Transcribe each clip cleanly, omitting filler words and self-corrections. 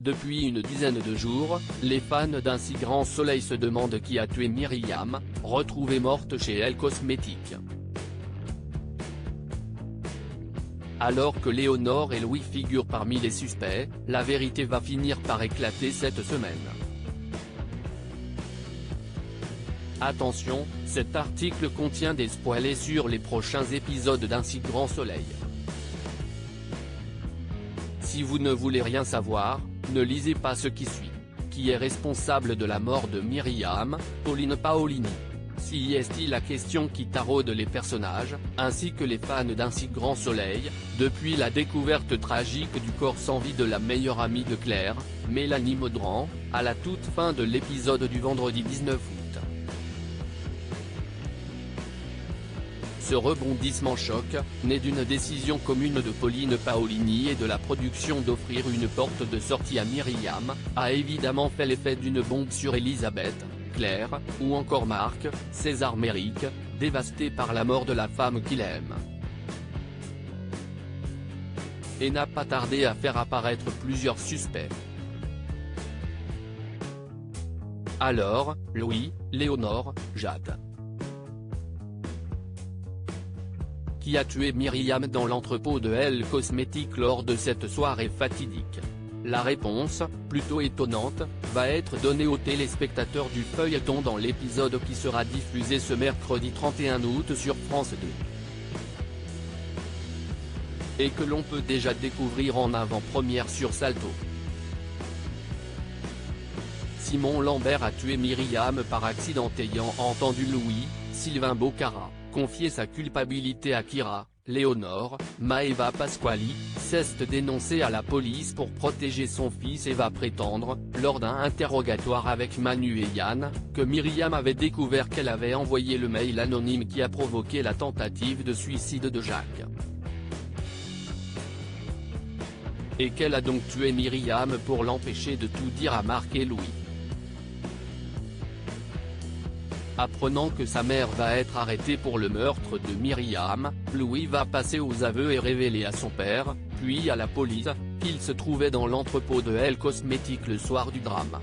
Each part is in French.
Depuis une dizaine de jours, les fans d'un si grand soleil se demandent qui a tué Myriam, retrouvée morte chez Elle Cosmétiques. Alors que Léonore et Louis figurent parmi les suspects, la vérité va finir par éclater cette semaine. Attention, cet article contient des spoilers sur les prochains épisodes d'Un si grand soleil. Si vous ne voulez rien savoir, ne lisez pas ce qui suit. Qui est responsable de la mort de Myriam, Pauline Paolini? Si est la question qui taraude les personnages, ainsi que les fans d'Un si grand soleil, depuis la découverte tragique du corps sans vie de la meilleure amie de Claire, Mélanie Maudran, à la toute fin de l'épisode du vendredi 19 août. Ce rebondissement choc, né d'une décision commune de Pauline Paolini et de la production d'offrir une porte de sortie à Myriam, a évidemment fait l'effet d'une bombe sur Elisabeth, Claire, ou encore Marc, César Méric, dévasté par la mort de la femme qu'il aime. Et n'a pas tardé à faire apparaître plusieurs suspects. Alors, Louis, Léonore, Jade. Qui a tué Myriam dans l'entrepôt de Elle Cosmétiques lors de cette soirée fatidique? La réponse, plutôt étonnante, va être donnée aux téléspectateurs du feuilleton dans l'épisode qui sera diffusé ce mercredi 31 août sur France 2. Et que l'on peut déjà découvrir en avant-première sur Salto. Simon Lambert a tué Myriam par accident ayant entendu Louis, Sylvain Bocara, confier sa culpabilité à Kira, Léonore, Maeva Pasquali, s'est dénoncé à la police pour protéger son fils et va prétendre, lors d'un interrogatoire avec Manu et Yann, que Myriam avait découvert qu'elle avait envoyé le mail anonyme qui a provoqué la tentative de suicide de Jacques. Et qu'elle a donc tué Myriam pour l'empêcher de tout dire à Marc et Louis. Apprenant que sa mère va être arrêtée pour le meurtre de Myriam, Louis va passer aux aveux et révéler à son père, puis à la police, qu'il se trouvait dans l'entrepôt de Elle Cosmétiques le soir du drame.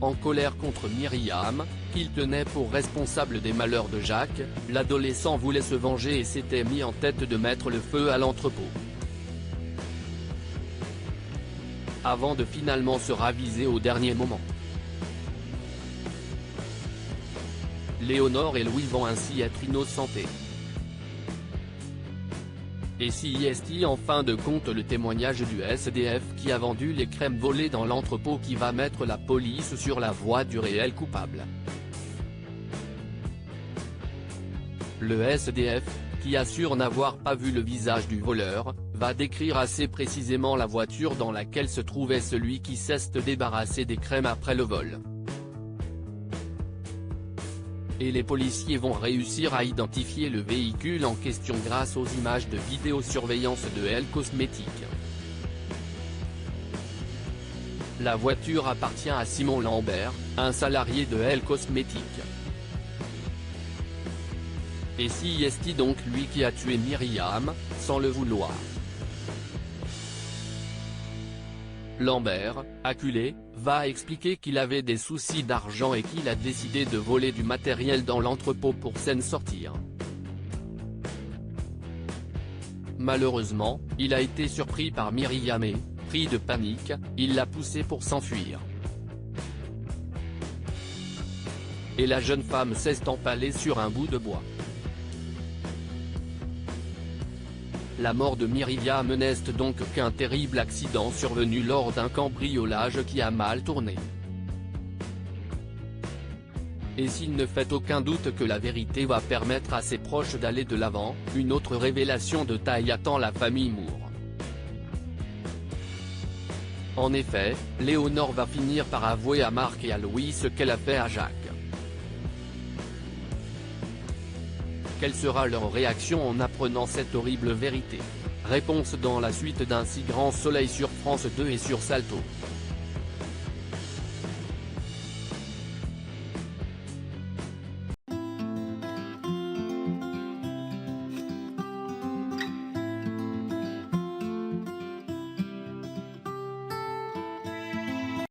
En colère contre Myriam, qu'il tenait pour responsable des malheurs de Jacques, l'adolescent voulait se venger et s'était mis en tête de mettre le feu à l'entrepôt. Avant de finalement se raviser au dernier moment. Léonore et Louis vont ainsi être innocentés. Et si est en fin de compte le témoignage du SDF qui a vendu les crèmes volées dans l'entrepôt qui va mettre la police sur la voie du réel coupable? Le SDF, qui assure n'avoir pas vu le visage du voleur, va décrire assez précisément la voiture dans laquelle se trouvait celui qui s'est débarrassé des crèmes après le vol. Et les policiers vont réussir à identifier le véhicule en question grâce aux images de vidéosurveillance de Elle Cosmétiques. La voiture appartient à Simon Lambert, un salarié de Elle Cosmétiques. Et si est donc lui qui a tué Myriam, sans le vouloir? Lambert, acculé, va expliquer qu'il avait des soucis d'argent et qu'il a décidé de voler du matériel dans l'entrepôt pour s'en sortir. Malheureusement, il a été surpris par Myriam et, pris de panique, il l'a poussée pour s'enfuir. Et la jeune femme s'est empalée sur un bout de bois. La mort de Myriam n'est donc qu'un terrible accident survenu lors d'un cambriolage qui a mal tourné. Et s'il ne fait aucun doute que la vérité va permettre à ses proches d'aller de l'avant, une autre révélation de taille attend la famille Moore. En effet, Léonore va finir par avouer à Marc et à Louis ce qu'elle a fait à Jacques. Quelle sera leur réaction en apprenant cette horrible vérité? Réponse dans la suite d'Un si grand soleil sur France 2 et sur Salto.